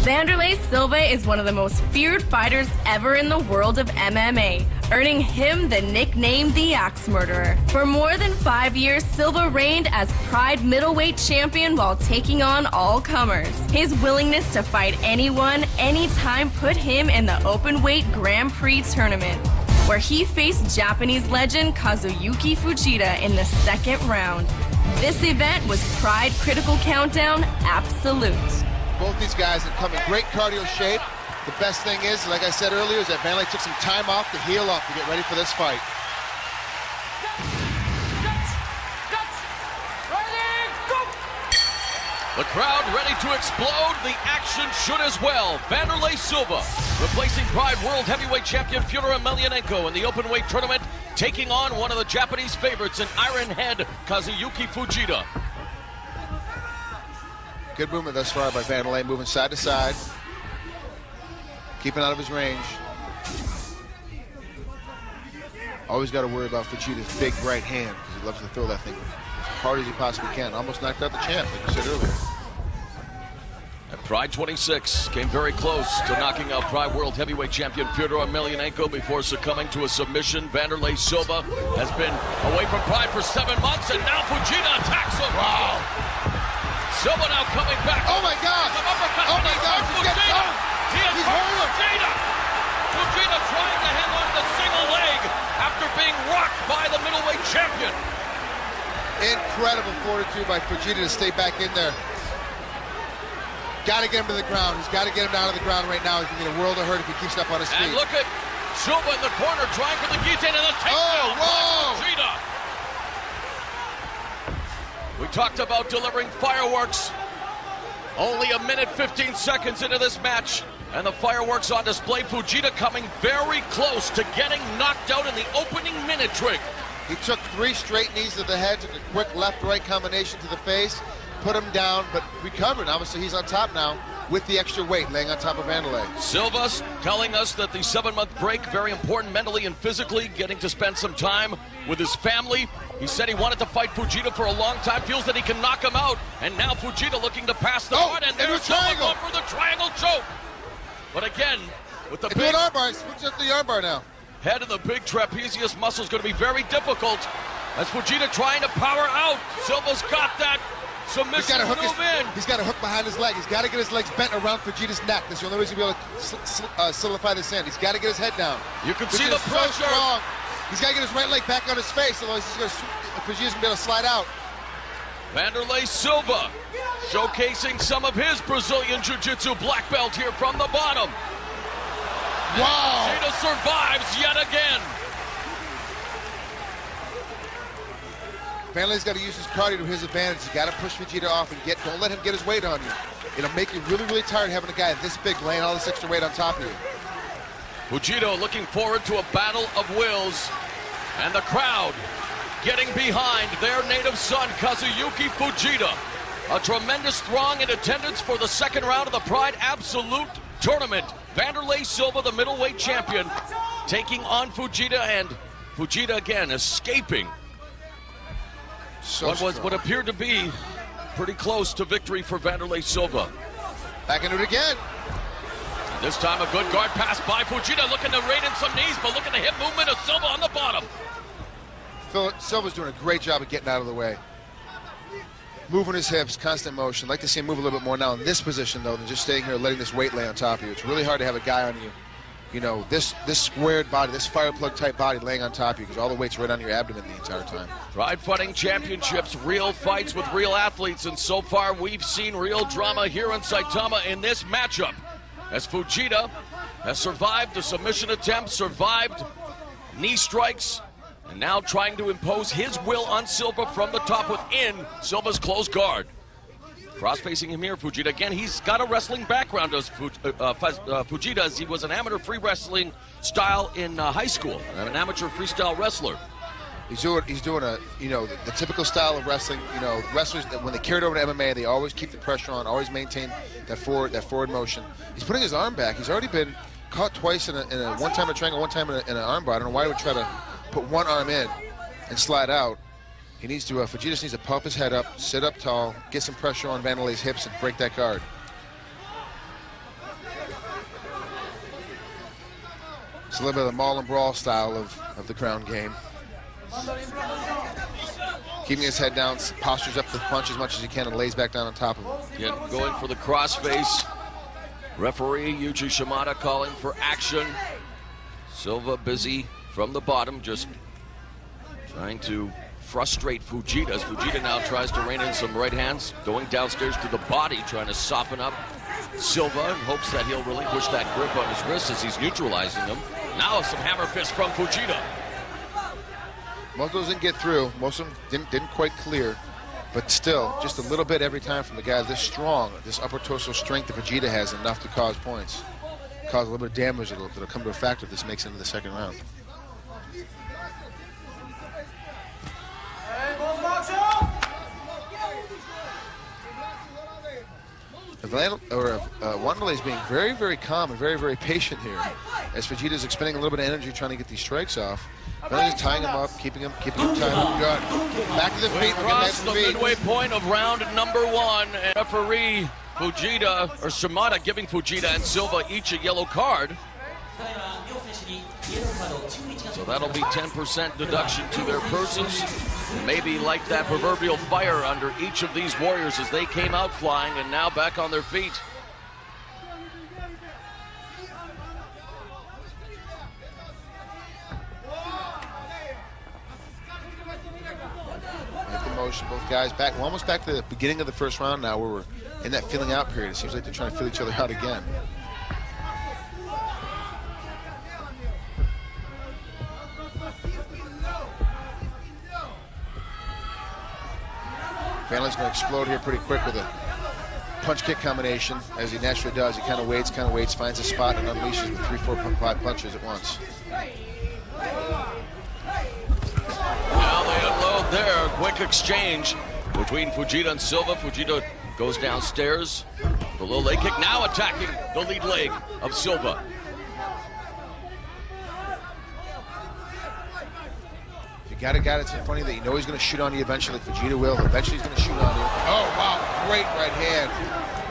Wanderlei Silva is one of the most feared fighters ever in the world of MMA, earning him the nickname the Axe Murderer. For more than 5 years, Silva reigned as Pride middleweight champion while taking on all comers. His willingness to fight anyone, anytime put him in the openweight Grand Prix tournament, where he faced Japanese legend Kazuyuki Fujita in the second round. This event was Pride Critical Countdown Absolute. Both these guys have come in great cardio shape. The best thing is, like I said earlier, is that Wanderlei took some time off to heal up to get ready for this fight. The crowd ready to explode. The action should as well. Wanderlei Silva replacing Pride World Heavyweight Champion Fyodor Emelianenko in the openweight tournament, taking on one of the Japanese favorites in Iron Head, Kazuyuki Fujita. Good movement thus far by Wanderlei, moving side to side, keeping out of his range. Always got to worry about Fujita's big right hand, because he loves to throw that thing as hard as he possibly can. Almost knocked out the champ, like you said earlier. And Pride 26 came very close to knocking out Pride World Heavyweight Champion Fyodor Emelianenko before succumbing to a submission. Wanderlei Silva has been away from Pride for 7 months, and now Fujita attacks him. Wow. Silva now coming back. Oh my God! Oh my God! He's hurt Fujita. Fujita trying to hang on to the single leg after being rocked by the middleweight champion. Incredible fortitude by Fujita to stay back in there. Got to get him to the ground. He's got to get him down to the ground right now. He's going to get a world of hurt if he keeps up on his feet. And look at Silva in the corner trying for the guillotine and the takedown by Fujita. We talked about delivering fireworks. Only a minute 15 seconds into this match, and the fireworks on display. Fujita coming very close to getting knocked out in the opening minute, Trig. He took 3 straight knees to the head, took a quick left-right combination to the face, put him down, but recovered. Obviously, he's on top now with the extra weight laying on top of Wanderlei. Silva's telling us that the 7-month break, very important mentally and physically, getting to spend some time with his family. He said he wanted to fight Fujita for a long time, feels that he can knock him out, and now Fujita looking to pass the guard, and there's Silva going for the triangle choke. But again, with the big armbar, he switches up the armbar now. Head of the big trapezius muscle is going to be very difficult as Fujita trying to power out. Silva's got that submission move in. He's got to hook behind his leg. He's got to get his legs bent around Fujita's neck. That's the only way he's going to be able to solidify this end. He's got to get his head down. You can see the pressure. So strong. He's got to get his right leg back on his face, otherwise Fujita's going to be able to slide out. Wanderlei Silva showcasing some of his Brazilian Jiu-Jitsu black belt here from the bottom. Wow! Fujita survives yet again. Wanderlei's got to use his cardio to his advantage. You got to push Fujita off and don't let him get his weight on you. It'll make you really, really tired having a guy this big laying all this extra weight on top of you. Fujita looking forward to a battle of wills, and the crowd getting behind their native son, Kazuyuki Fujita. A tremendous throng in attendance for the second round of the Pride Absolute Tournament. Wanderlei Silva, the middleweight champion, taking on Fujita, and Fujita again escaping what appeared to be pretty close to victory for Wanderlei Silva. Back into it again. This time a good guard pass by Fujita, looking to raid in some knees, but look at the hip movement of Silva on the bottom. Silva's doing a great job of getting out of the way. Moving his hips, constant motion. I'd like to see him move a little bit more now in this position, though, than just staying here letting this weight lay on top of you. It's really hard to have a guy on you, you know, this squared body, this fire plug type body laying on top of you, because all the weight's right on your abdomen the entire time. Pride Fighting Championships, real fights with real athletes, and so far we've seen real drama here in Saitama in this matchup, as Fujita has survived the submission attempt, survived knee strikes, and now trying to impose his will on Silva from the top within Silva's closed guard. Cross-facing him here, Fujita. Again, he's got a wrestling background, as Fujita, as he was an amateur free wrestling style in high school, an amateur freestyle wrestler. He's doing a, you know, the typical style of wrestling. You know, wrestlers, when they carry it over to MMA, they always keep the pressure on, always maintain that forward motion. He's putting his arm back. He's already been caught twice in a one-time a triangle, one-time in an arm bar. I don't know why he would try to put one arm in and slide out. He needs to, Fujita needs to pump his head up, sit up tall, get some pressure on Wanderlei's hips and break that guard. It's a little bit of the maul and brawl style of the ground game. Keeping his head down, postures up the punch as much as he can and lays back down on top of him. Again, going for the crossface. Referee Yuji Shimada calling for action. Silva busy from the bottom, just trying to frustrate Fujita as Fujita now tries to rein in some right hands, going downstairs to the body, trying to soften up Silva in hopes that he'll relinquish that grip on his wrist as he's neutralizing him. Now some hammer fist from Fujita. Most of those didn't get through. Most of them didn't quite clear. But still, just a little bit every time from the guy this strong. This upper torso strength that Fujita has enough to cause points. Cause a little bit of damage that'll come to a factor if this makes it into the second round. Wanderlei is being very, very calm and very, very patient here, as Fujita's expending a little bit of energy trying to get these strikes off. Then he's tying him up, keeping him tied up. Good. Back to the feet. Across the midway point of round number 1, and referee Fujita, or Shimada, giving Fujita and Silva each a yellow card. So that'll be 10% deduction to their purses. Maybe like that proverbial fire under each of these warriors as they came out flying and now back on their feet. Make the motion, both guys back. We're almost back to the beginning of the first round now, where we're in that feeling out period. It seems like they're trying to feel each other out again. Vanderlei's going to explode here pretty quick with a punch-kick combination, as he naturally does. He kind of waits, finds a spot, and unleashes with 3, 4, 5 punches at once. Now they unload there. Quick exchange between Fujita and Silva. Fujita goes downstairs. The low leg kick now attacking the lead leg of Silva. You got a guy that's in front of you that you know he's going to shoot on you eventually. Fujita will. Eventually he's going to shoot on you. Oh, wow. Great right hand.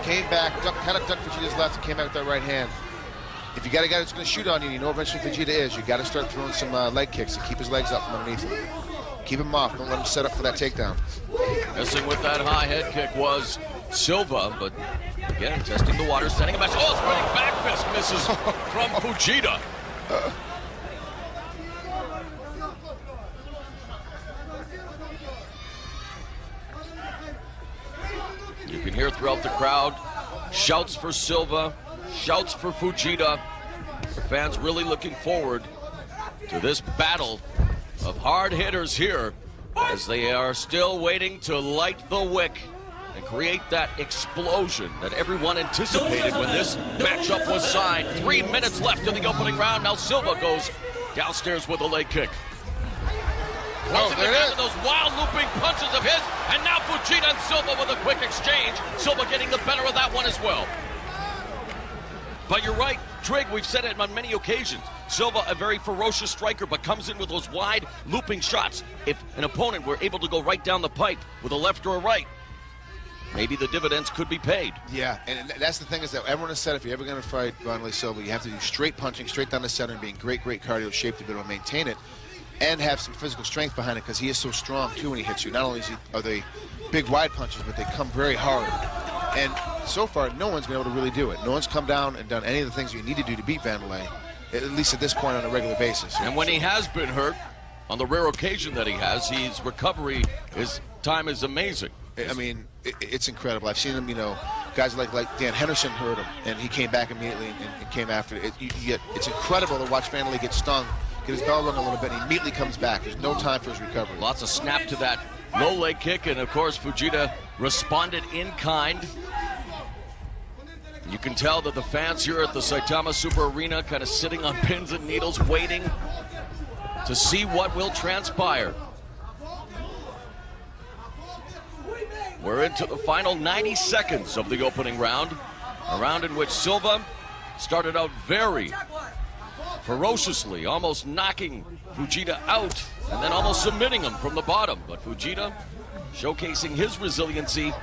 Came back, kind of ducked Fujita's left and came back with that right hand. If you got a guy that's going to shoot on you, you know eventually Fujita is. You got to start throwing some leg kicks to keep his legs up from underneath him. Keep him off. Don't let him set up for that takedown. Missing with that high head kick was Silva, but again, testing the water, sending him back. Oh, spinning back fist misses from Fujita. You can hear throughout the crowd shouts for Silva, shouts for Fujita. The fans really looking forward to this battle of hard hitters here, as they are still waiting to light the wick and create that explosion that everyone anticipated when this matchup was signed. 3 minutes left in the opening round. Now Silva goes downstairs with a leg kick. Oh, there it is. Those wild looping punches of his, and now Fujita and Silva with a quick exchange. Silva getting the better of that one as well. But you're right, Trig, we've said it on many occasions. Silva, a very ferocious striker, but comes in with those wide looping shots. If an opponent were able to go right down the pipe with a left or a right, maybe the dividends could be paid. Yeah, and that's the thing, is that everyone has said if you're ever going to fight Wanderlei Silva, you have to do straight punching, straight down the center, and being great cardio shape to be able to maintain it, and have some physical strength behind it, because he is so strong too when he hits you. Not only are they big wide punches, but they come very hard. And so far, no one's been able to really do it. No one's come down and done any of the things you need to do to beat Wanderlei, at least at this point on a regular basis. And when he has been hurt, on the rare occasion that he has, his recovery, his time is amazing. I mean, it's incredible. I've seen him, you know, guys like Dan Henderson hurt him, and he came back immediately and came after it. It's incredible to watch Wanderlei get stung, get his bell rung a little bit, and he immediately comes back. There's no time for his recovery. Lots of snap to that low leg kick, and of course Fujita responded in kind. You can tell that the fans here at the Saitama Super Arena kind of sitting on pins and needles, waiting to see what will transpire. We're into the final 90 seconds of the opening round, a round in which Silva started out very ferociously, almost knocking Fujita out and then almost submitting him from the bottom. But Fujita showcasing his resiliency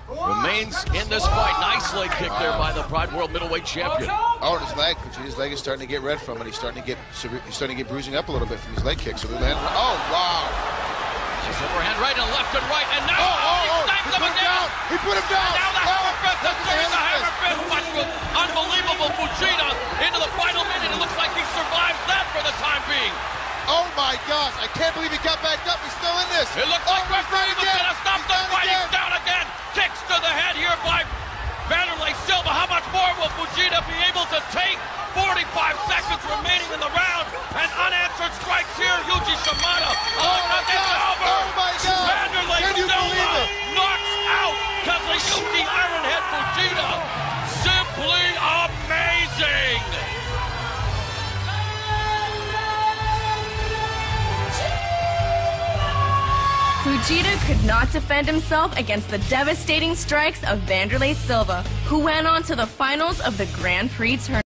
remains in this fight. Nice leg kick there by the Pride World Middleweight Champion. Oh, and his leg is starting to get red from it. He's starting to get bruising up a little bit from his leg kick. So the land. Oh, wow! Nice overhand right and left and right, and now he put him down. He put him down. And now the hammer fist. The hammer fist punch with unbelievable Fujita into the final minute. It looks like he survived that for the time being. Oh my gosh! I can't believe he got back up. He's still in this. It looks like referee was going to stop the fight. He's down again. Kicks to the head here by Wanderlei Silva. How much more will Fujita be able to take? 45 seconds remaining in the round. And unanswered strikes here. Yuji Shimada. It's over. Oh my God! Wanderlei Silva knocks out Kazuyuki Ironhead Fujita. Simply amazing. Fujita could not defend himself against the devastating strikes of Wanderlei Silva, who went on to the finals of the Grand Prix tournament.